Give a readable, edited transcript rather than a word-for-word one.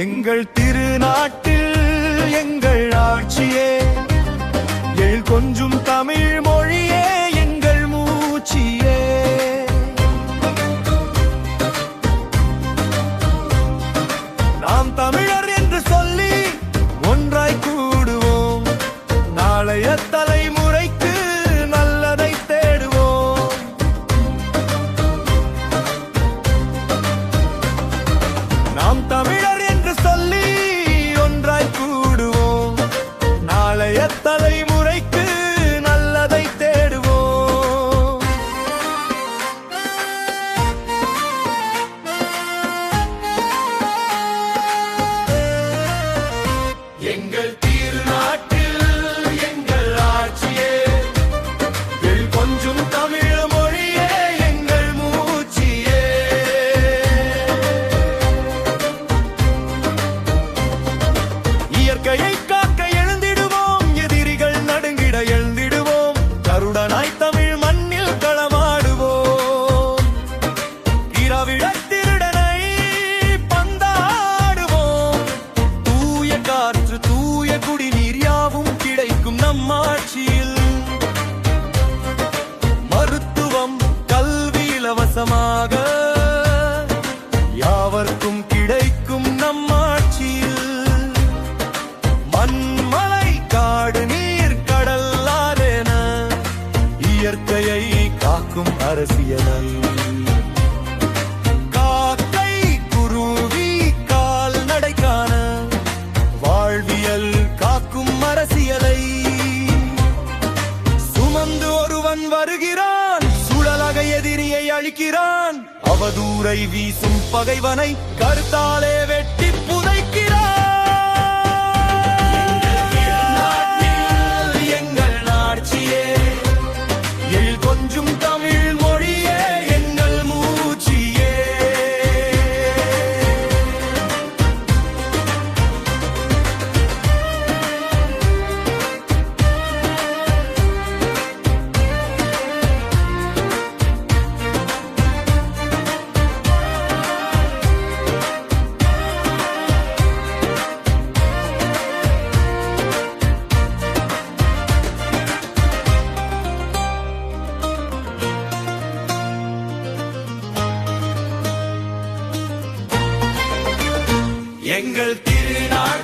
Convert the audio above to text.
எங்கள் திருநாட்டில் எங்கள் ஆட்சியே, எழில் கொஞ்சும் தமிழ் மொழியே எங்கள் மூச்சியே. நாம் தமிழர் என்று சொல்லி ஒன்றாய் கூடுவோம், நாளைய தலைமுறைக்கு நல்லதை தேடுவோம். நாம் தமிழர் என்று சொல்லி ஒன்றாய் கூடுவோம், நாளைய தலைமுறைக்கு நல்லதை தேடுவோம். எங்கள் திருநாட்டில் எங்கள் ஆட்சியே, எழில் கொஞ்சும் தமிழ் மொழியே எங்கள் மூச்சியே. இயற்கையை காக்க எழுந்திடுவோம், எதிரிகள் நடுங்கிட எழுந்திடுவோம், கருடனாய் தமிழ் மண்ணில் களமாடுவோம். திராவிட திருடனை பந்தாடுவோம், தூய காற்று தூய குடிநீர் யாவும் கிடைக்கும் நம் ஆட்சியில். மருத்துவம் கல்வி இலவசமாக யாவர்க்கும் கிடைக்கும் நம் ஆட்சியில். மண்மலை காடு நீர் கடல்லாதென இயற்கையை காக்கும் அரசியல். காக்கை குருவி கால்நடைக்கான வாழ்வியல் காக்கும் அரசியலை. சுமந்து ஒருவன் வருகிறான், சுழலாக எதிரியை அழிக்கிறான், அவதூரை வீசும் பகைவனை கருத்தாலே வெட்டி புதைக்கிறான். எங்கள் ஆட்சியே, எழில் கொஞ்சும் தமிழ் மொழியே எங்கள் மூச்சியே. எங்கள் திருநாடு